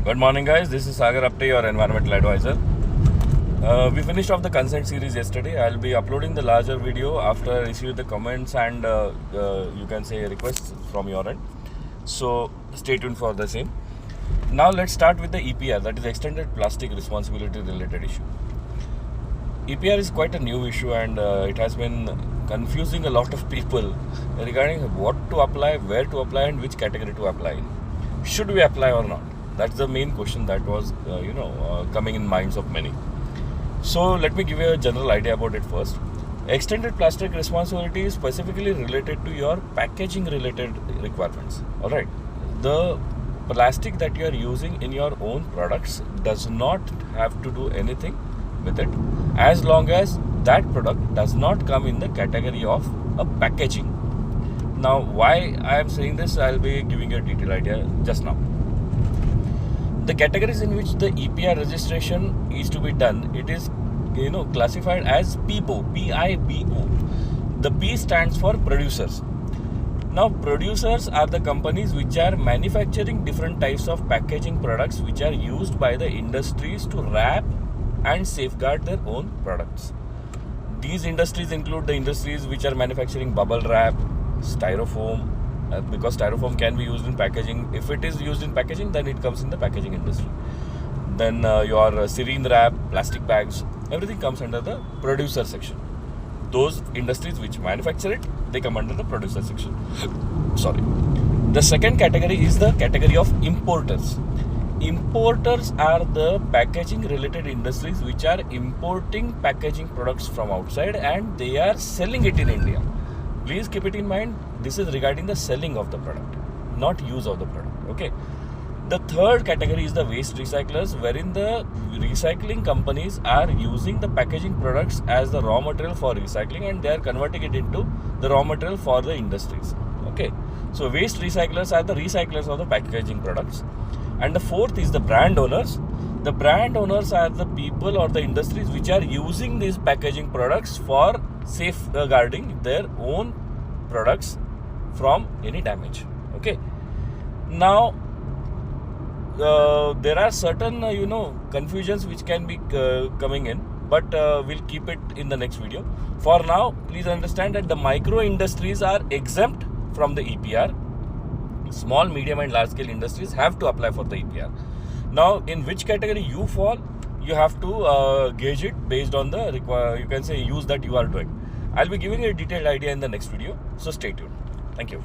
Good morning, guys. This is Sagar Apte, your environmental advisor. We finished off the consent series yesterday. I'll be uploading the larger video after I receive the comments and you can say requests from your end. So stay tuned for the same. Now let's start with the EPR, that is Extended Plastic Responsibility Related Issue. EPR is quite a new issue and it has been confusing a lot of people regarding what to apply, where to apply and which category to apply in. Should we apply or not? That's the main question that was coming in minds of many. So let me give you a general idea about it first. Extended plastic responsibility is specifically related to your packaging related requirements. Alright. The plastic that you are using in your own products does not have to do anything with it as long as that product does not come in the category of a packaging. Now why I am saying this, I'll be giving you a detailed idea just now. The categories in which the EPR registration is to be done, it is classified as PIBO, P-I-B-O. The P stands for producers. Now producers are the companies which are manufacturing different types of packaging products which are used by the industries to wrap and safeguard their own products. These industries include the industries which are manufacturing bubble wrap, styrofoam, because styrofoam can be used in packaging. If it is used in packaging, then it comes in the packaging industry. Then your serine wrap, plastic bags, everything comes under the producer section. Those industries which manufacture it, they come under the producer section. Sorry. The second category is the category of importers. Importers are the packaging related industries which are importing packaging products from outside and they are selling it in India. Please keep it in mind, this is regarding the selling of the product, not use of the product. Okay. The third category is the waste recyclers, wherein the recycling companies are using the packaging products as the raw material for recycling and they are converting it into the raw material for the industries. Okay. So waste recyclers are the recyclers of the packaging products. And the fourth is the brand owners. The brand owners are the people or the industries which are using these packaging products for safeguarding their own products from any damage. Okay. Now there are certain confusions which can be coming in, but we'll keep it in the next video. For now, please understand that the micro industries are exempt from the EPR. Small, medium and large scale industries have to apply for the EPR. Now in which category you fall, you have to gauge it based on the use that you are doing. I'll be giving you a detailed idea in the next video, so stay tuned. Thank you.